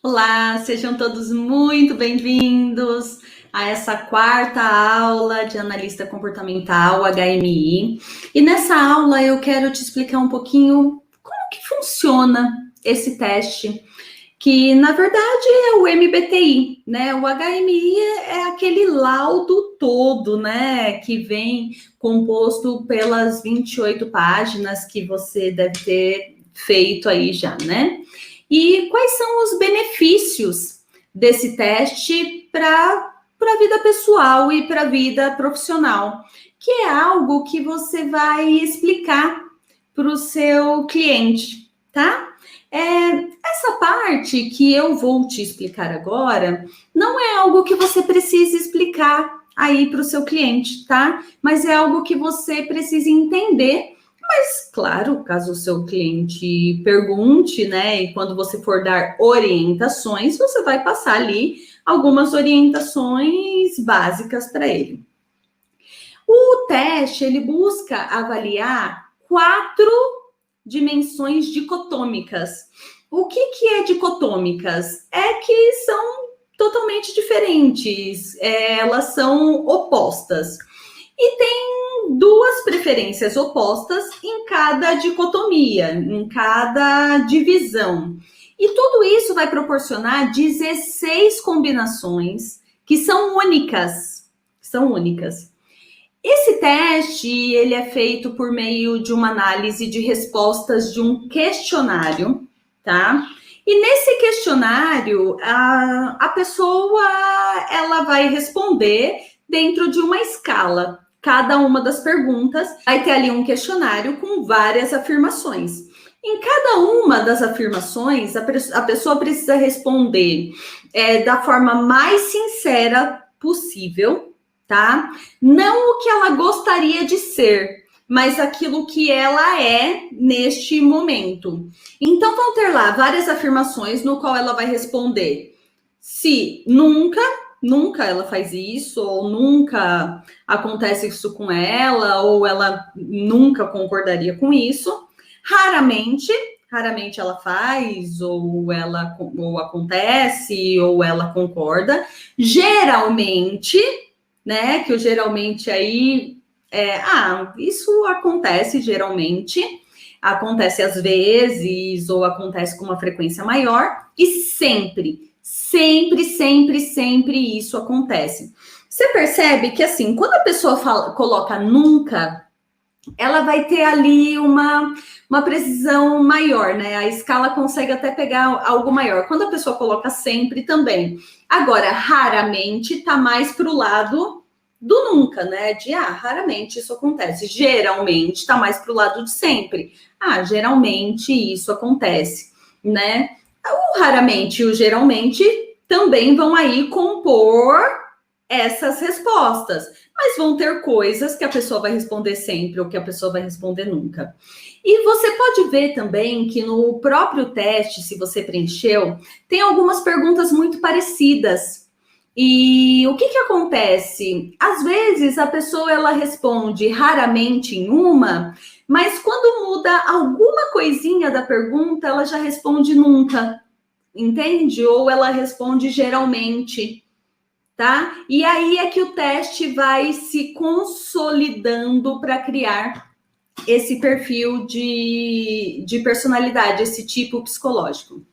Olá, sejam todos muito bem-vindos a essa quarta aula de analista comportamental, HMI. E nessa aula eu quero te explicar um pouquinho como que funciona esse teste, que na verdade é o MBTI, né? O HMI é aquele laudo todo, né? Que vem composto pelas 28 páginas que você deve ter feito aí já, né? E quais são os benefícios desse teste para a vida pessoal e para a vida profissional? Que é algo que você vai explicar para o seu cliente, tá? Essa parte que eu vou te explicar agora não é algo que você precisa explicar aí para o seu cliente, tá? Mas é algo que você precisa entender. Mas, claro, caso o seu cliente pergunte, né, e quando você for dar orientações, você vai passar ali algumas orientações básicas para ele. O teste, ele busca avaliar 4 dimensões dicotômicas. O que é dicotômicas? É que são totalmente diferentes, elas são opostas. E tem 2 preferências opostas em cada dicotomia, em cada divisão. E tudo isso vai proporcionar 16 combinações que são únicas. Esse teste, ele é feito por meio de uma análise de respostas de um questionário, tá? E nesse questionário, a pessoa, ela vai responder dentro de uma escala. Cada uma das perguntas vai ter ali um questionário com várias afirmações. Em cada uma das afirmações, a pessoa precisa responder da forma mais sincera possível, tá? Não o que ela gostaria de ser, mas aquilo que ela é neste momento. Então, vão ter lá várias afirmações no qual ela vai responder se nunca ela faz isso, ou nunca acontece isso com ela, ou ela nunca concordaria com isso. Raramente ela faz, ou acontece, ou ela concorda. Geralmente, né? Que o geralmente aí isso acontece geralmente, acontece às vezes, ou acontece com uma frequência maior, e sempre isso acontece. Você percebe que, assim, quando a pessoa coloca nunca, ela vai ter ali uma precisão maior, né? A escala consegue até pegar algo maior. Quando a pessoa coloca sempre, também. Agora, raramente, tá mais pro lado do nunca, né? Raramente isso acontece. Geralmente, tá mais pro lado de sempre. Geralmente isso acontece, né? O raramente e o geralmente também vão aí compor essas respostas, mas vão ter coisas que a pessoa vai responder sempre ou que a pessoa vai responder nunca. E você pode ver também que no próprio teste, se você preencheu, tem algumas perguntas muito parecidas. E o que acontece? Às vezes a pessoa ela responde raramente em uma, mas quando muda alguma coisinha da pergunta, ela já responde nunca, entende? Ou ela responde geralmente, tá? E aí é que o teste vai se consolidando para criar esse perfil de personalidade, esse tipo psicológico.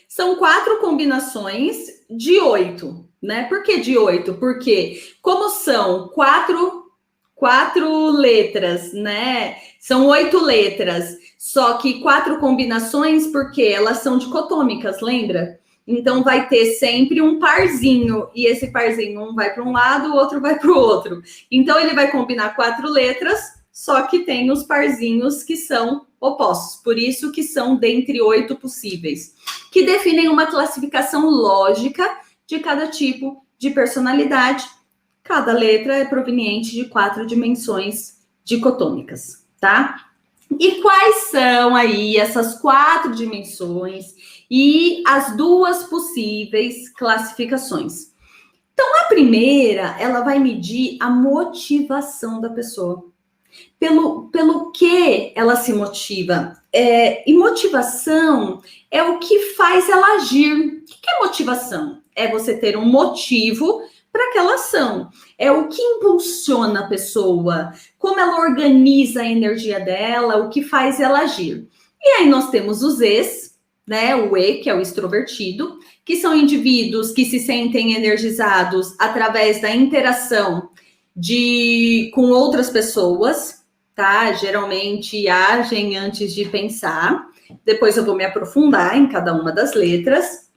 São 4 combinações de 8, né? Por que de 8? Porque como são quatro letras, né? São 8 letras, só que 4 combinações, porque elas são dicotômicas, lembra? Então vai ter sempre um parzinho, e esse parzinho um vai para um lado, o outro vai para o outro. Então ele vai combinar 4 letras, só que tem os parzinhos que são opostos. Por isso que são dentre 8 possíveis, que definem uma classificação lógica de cada tipo de personalidade. Cada letra é proveniente de 4 dimensões dicotômicas, tá? E quais são aí essas 4 dimensões e as 2 possíveis classificações? Então, a primeira, ela vai medir a motivação da pessoa. Pelo que ela se motiva. E motivação é o que faz ela agir. O que é motivação? É você ter um motivo para aquela ação. É o que impulsiona a pessoa, como ela organiza a energia dela, o que faz ela agir. E aí nós temos os E's, né? O E, que é o extrovertido, que são indivíduos que se sentem energizados através da interação com outras pessoas, tá? Geralmente agem antes de pensar. Depois eu vou me aprofundar em cada uma das letras.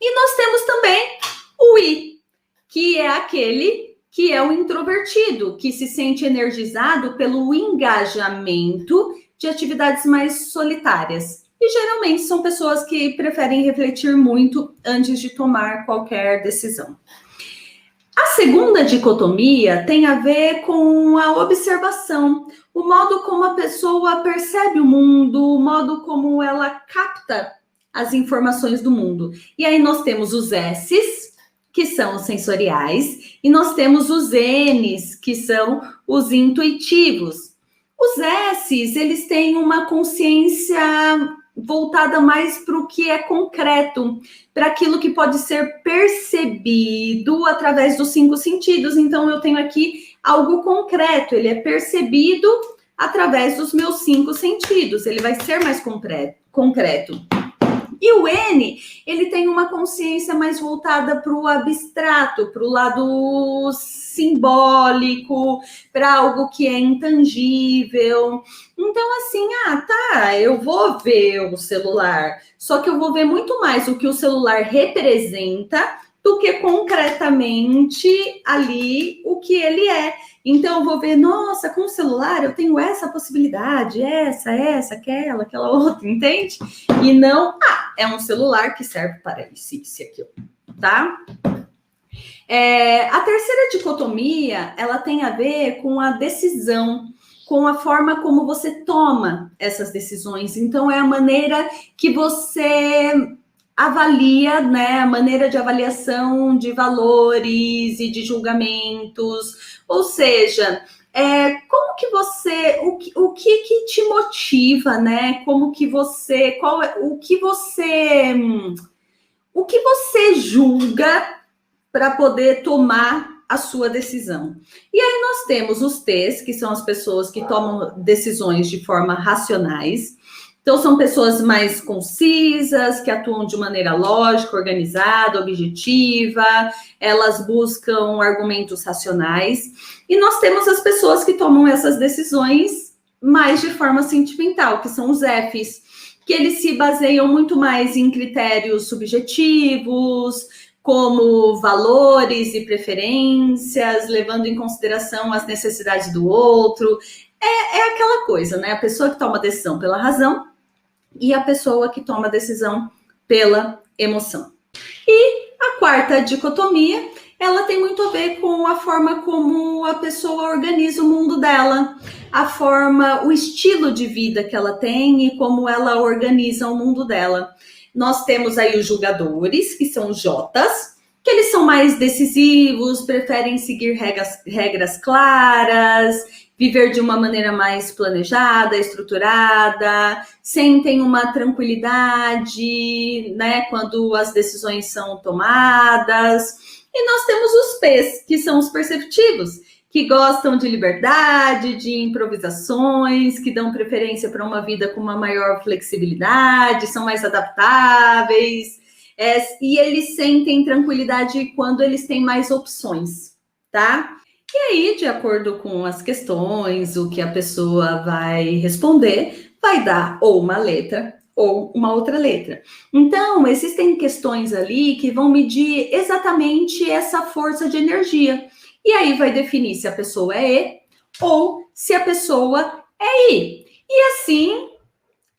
E nós temos também o I, que é aquele que é o introvertido, que se sente energizado pelo engajamento de atividades mais solitárias. E geralmente são pessoas que preferem refletir muito antes de tomar qualquer decisão. A segunda dicotomia tem a ver com a observação, o modo como a pessoa percebe o mundo, o modo como ela capta as informações do mundo. E aí nós temos os S's, que são os sensoriais, e nós temos os N's, que são os intuitivos. Os S's, eles têm uma consciência voltada mais para o que é concreto, para aquilo que pode ser percebido através dos 5 sentidos. Então, eu tenho aqui algo concreto, ele é percebido através dos meus 5 sentidos, ele vai ser mais concreto. E o N, ele tem uma consciência mais voltada para o abstrato, para o lado simbólico, para algo que é intangível. Então, assim, eu vou ver o celular, só que eu vou ver muito mais o que o celular representa do que concretamente ali o que ele é. Então, eu vou ver, nossa, com o celular eu tenho essa possibilidade, essa, aquela outra, entende? E não, é um celular que serve para isso e aquilo, tá? A terceira dicotomia, ela tem a ver com a decisão, com a forma como você toma essas decisões. Então, é a maneira que você avalia, né, a maneira de avaliação de valores e de julgamentos, ou seja, como que você, o que te motiva, né, como que você, o que você julga para poder tomar a sua decisão. E aí nós temos os T's, que são as pessoas que tomam decisões de forma racionais. Então, são pessoas mais concisas, que atuam de maneira lógica, organizada, objetiva, elas buscam argumentos racionais. E nós temos as pessoas que tomam essas decisões mais de forma sentimental, que são os F's, que eles se baseiam muito mais em critérios subjetivos, como valores e preferências, levando em consideração as necessidades do outro. É aquela coisa, né? A pessoa que toma decisão pela razão e a pessoa que toma decisão pela emoção. E a quarta dicotomia, ela tem muito a ver com a forma como a pessoa organiza o mundo dela, o estilo de vida que ela tem e como ela organiza o mundo dela. Nós temos aí os julgadores, que são os J's, que eles são mais decisivos, preferem seguir regras claras, viver de uma maneira mais planejada, estruturada, sentem uma tranquilidade, né, quando as decisões são tomadas. E nós temos os P's, que são os perceptivos, que gostam de liberdade, de improvisações, que dão preferência para uma vida com uma maior flexibilidade, são mais adaptáveis, e eles sentem tranquilidade quando eles têm mais opções, tá? E aí, de acordo com as questões, o que a pessoa vai responder, vai dar ou uma letra ou uma outra letra. Então, existem questões ali que vão medir exatamente essa força de energia. E aí vai definir se a pessoa é E ou se a pessoa é I. E assim,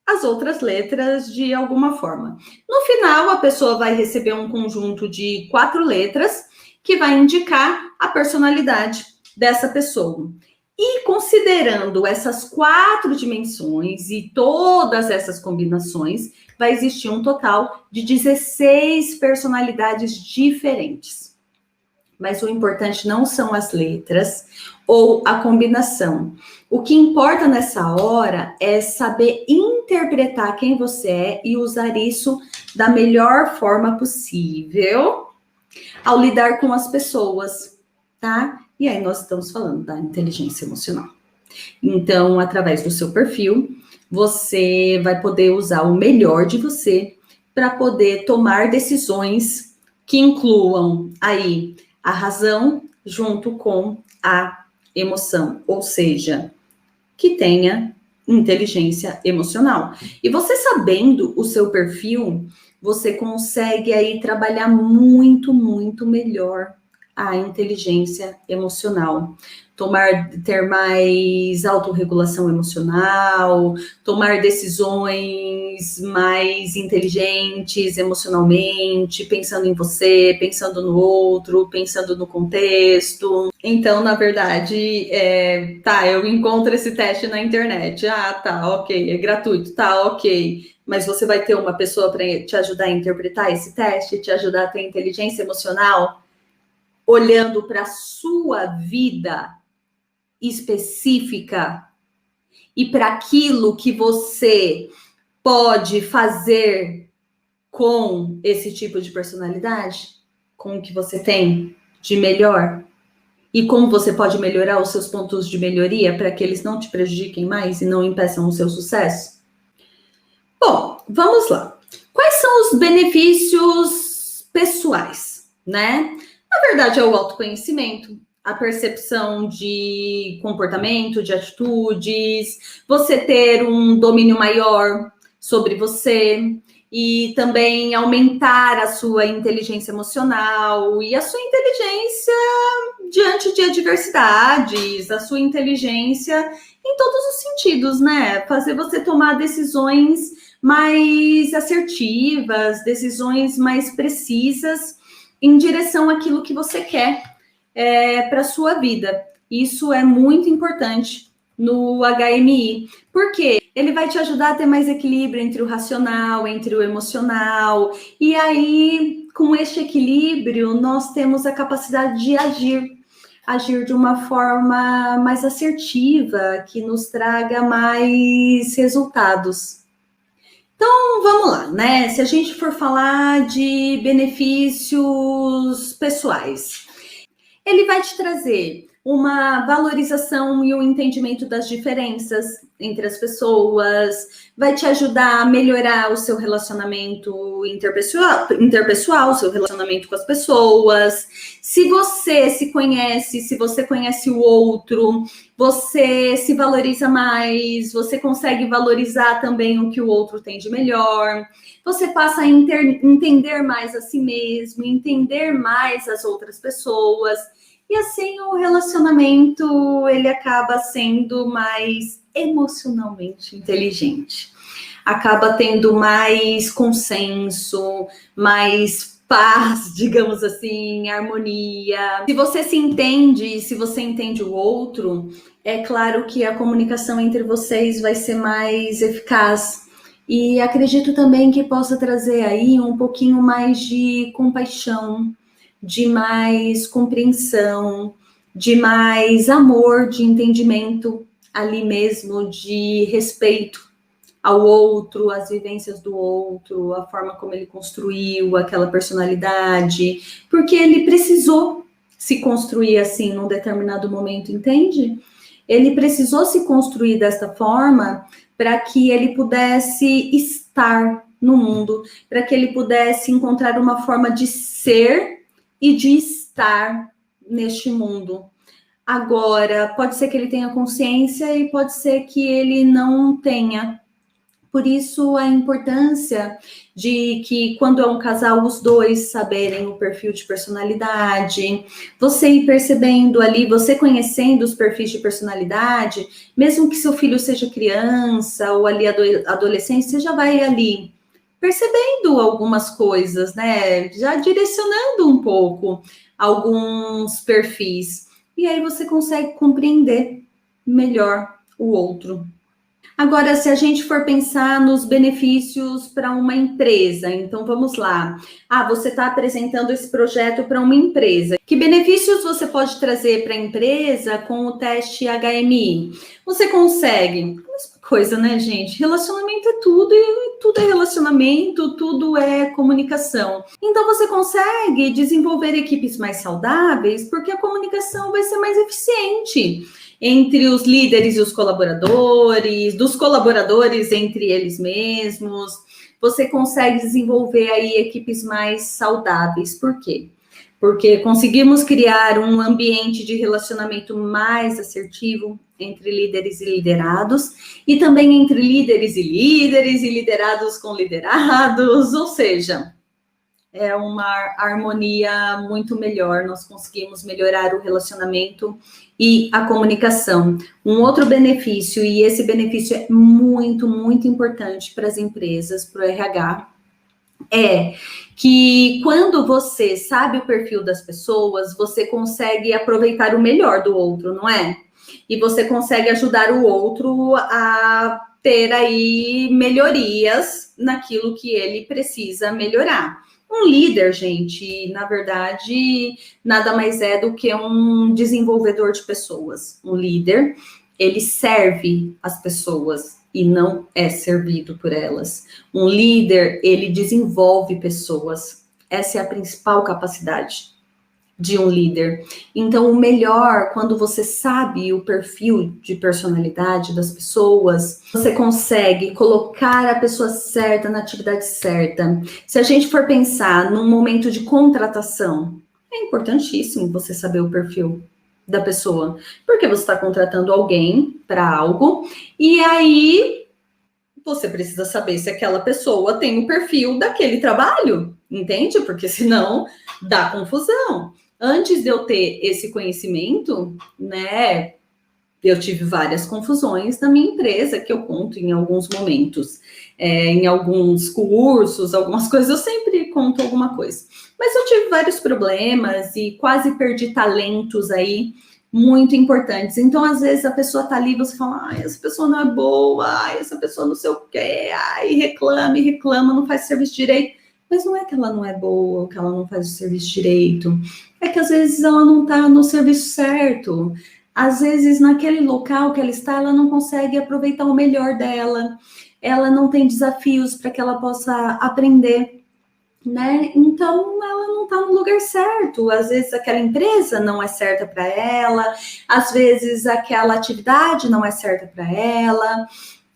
as outras letras de alguma forma. No final, a pessoa vai receber um conjunto de 4 letras que vai indicar a personalidade dessa pessoa. E considerando essas 4 dimensões e todas essas combinações, vai existir um total de 16 personalidades diferentes. mas o importante não são as letras ou a combinação. O que importa nessa hora é saber interpretar quem você é e usar isso da melhor forma possível ao lidar com as pessoas, tá? E aí nós estamos falando da inteligência emocional. Então, através do seu perfil, você vai poder usar o melhor de você para poder tomar decisões que incluam aí a razão junto com a emoção, ou seja, que tenha inteligência emocional. E você sabendo o seu perfil, você consegue aí trabalhar muito, muito melhor a inteligência emocional. Ter mais autorregulação emocional, tomar decisões mais inteligentes emocionalmente, pensando em você, pensando no outro, pensando no contexto. Então, na verdade, eu encontro esse teste na internet. Ah, tá, ok, é gratuito, tá, ok. Mas você vai ter uma pessoa para te ajudar a interpretar esse teste, te ajudar a ter inteligência emocional, olhando para a sua vida específica e para aquilo que você pode fazer com esse tipo de personalidade, com o que você tem de melhor, e como você pode melhorar os seus pontos de melhoria para que eles não te prejudiquem mais e não impeçam o seu sucesso? Bom, vamos lá. Quais são os benefícios pessoais, né? Na verdade, é o autoconhecimento, a percepção de comportamento, de atitudes, você ter um domínio maior sobre você e também aumentar a sua inteligência emocional e a sua inteligência diante de adversidades, a sua inteligência em todos os sentidos, né? Fazer você tomar decisões mais assertivas, decisões mais precisas em direção àquilo que você quer para a sua vida. Isso é muito importante no HMI, porque ele vai te ajudar a ter mais equilíbrio entre o racional, entre o emocional, e aí, com este equilíbrio, nós temos a capacidade de agir de uma forma mais assertiva, que nos traga mais resultados. Então, vamos lá, né? Se a gente for falar de benefícios pessoais, ele vai te trazer uma valorização e um entendimento das diferenças entre as pessoas, vai te ajudar a melhorar o seu relacionamento interpessoal, seu relacionamento com as pessoas. Se você se conhece, se você conhece o outro, você se valoriza mais, você consegue valorizar também o que o outro tem de melhor, você passa a entender mais a si mesmo, entender mais as outras pessoas. E assim o relacionamento ele acaba sendo mais emocionalmente inteligente. Acaba tendo mais consenso, mais paz, digamos assim, harmonia. Se você se entende, se você entende o outro, é claro que a comunicação entre vocês vai ser mais eficaz. E acredito também que possa trazer aí um pouquinho mais de compaixão, de mais compreensão, de mais amor, de entendimento ali mesmo, de respeito ao outro, às vivências do outro, a forma como ele construiu aquela personalidade, porque ele precisou se construir assim num determinado momento, entende? Ele precisou se construir desta forma para que ele pudesse estar no mundo, para que ele pudesse encontrar uma forma de ser e de estar neste mundo. Agora, pode ser que ele tenha consciência e pode ser que ele não tenha. Por isso, a importância de que, quando é um casal, os dois saberem o perfil de personalidade, você ir percebendo ali, você conhecendo os perfis de personalidade, mesmo que seu filho seja criança ou ali adolescente, você já vai ali percebendo algumas coisas, né? Já direcionando um pouco alguns perfis. E aí você consegue compreender melhor o outro. Agora, se a gente for pensar nos benefícios para uma empresa, então vamos lá. Ah, você está apresentando esse projeto para uma empresa. Que benefícios você pode trazer para a empresa com o teste HMI? Você consegue? Mesma coisa, né, gente? Relacionamento é tudo e tudo é relacionamento, tudo é comunicação. Então você consegue desenvolver equipes mais saudáveis porque a comunicação vai ser mais eficiente entre os líderes e os colaboradores, dos colaboradores entre eles mesmos. Você consegue desenvolver aí equipes mais saudáveis. Por quê? Porque conseguimos criar um ambiente de relacionamento mais assertivo entre líderes e liderados, e também entre líderes e liderados com liderados, ou seja, é uma harmonia muito melhor, nós conseguimos melhorar o relacionamento e a comunicação. Um outro benefício, e esse benefício é muito, muito importante para as empresas, para o RH, é que quando você sabe o perfil das pessoas, você consegue aproveitar o melhor do outro, não é? E você consegue ajudar o outro a ter aí melhorias naquilo que ele precisa melhorar. Um líder, gente, na verdade, nada mais é do que um desenvolvedor de pessoas. Um líder, ele serve as pessoas e não é servido por elas. Um líder, ele desenvolve pessoas. Essa é a principal capacidade de um líder. Então, o melhor, quando você sabe o perfil de personalidade das pessoas, você consegue colocar a pessoa certa na atividade certa. Se a gente for pensar num momento de contratação, é importantíssimo você saber o perfil da pessoa, porque você está contratando alguém para algo, e aí você precisa saber se aquela pessoa tem o perfil daquele trabalho, entende? Porque senão dá confusão. Antes de eu ter esse conhecimento, né, eu tive várias confusões na minha empresa, que eu conto em alguns momentos, em alguns cursos, algumas coisas, eu sempre conto alguma coisa. Mas eu tive vários problemas e quase perdi talentos aí muito importantes. Então, às vezes, a pessoa tá ali e você fala, ai, essa pessoa não é boa, ai, essa pessoa não sei o quê, ai, reclama, não faz serviço direito. Mas não é que ela não é boa ou que ela não faz o serviço direito. É que, às vezes, ela não tá no serviço certo. Às vezes, naquele local que ela está, ela não consegue aproveitar o melhor dela. Ela não tem desafios para que ela possa aprender, né? Então, ela não está no lugar certo. Às vezes, aquela empresa não é certa para ela. Às vezes, aquela atividade não é certa para ela.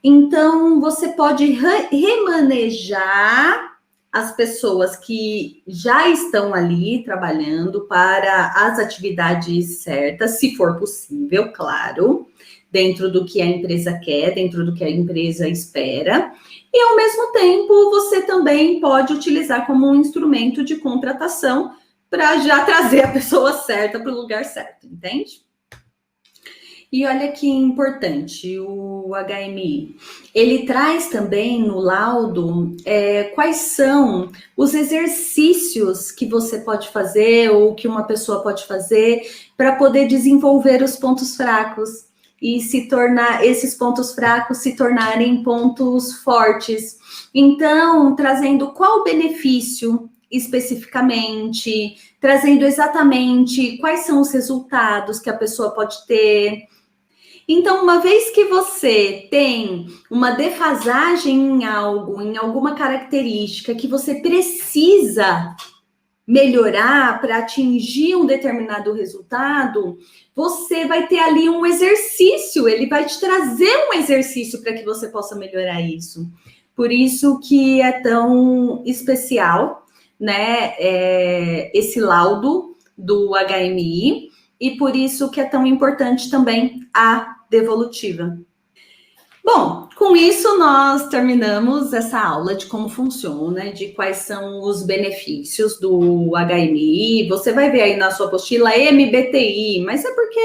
Então, você pode remanejar as pessoas que já estão ali trabalhando para as atividades certas, se for possível, claro, dentro do que a empresa quer, dentro do que a empresa espera. E, ao mesmo tempo, você também pode utilizar como um instrumento de contratação para já trazer a pessoa certa para o lugar certo, entende? E olha que importante, o HMI, ele traz também no laudo quais são os exercícios que você pode fazer ou que uma pessoa pode fazer para poder desenvolver os pontos fracos e se tornar esses pontos fracos se tornarem pontos fortes. Então, trazendo qual benefício especificamente, trazendo exatamente quais são os resultados que a pessoa pode ter. Então, uma vez que você tem uma defasagem em algo, em alguma característica que você precisa melhorar para atingir um determinado resultado, você vai ter ali um exercício, ele vai te trazer um exercício para que você possa melhorar isso. Por isso que é tão especial, né, esse laudo do HMI, e por isso que é tão importante também a devolutiva. Bom, com isso nós terminamos essa aula de como funciona, de quais são os benefícios do HMI. Você vai ver aí na sua apostila MBTI, mas é porque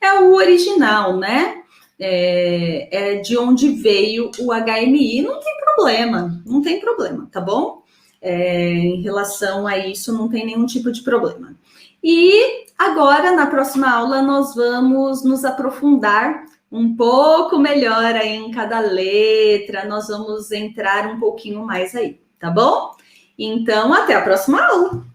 é o original, né? É de onde veio o HMI. Não tem problema, tá bom? Em relação a isso, não tem nenhum tipo de problema. E agora, na próxima aula, nós vamos nos aprofundar um pouco melhor aí em cada letra, nós vamos entrar um pouquinho mais aí, tá bom? Então, até a próxima aula!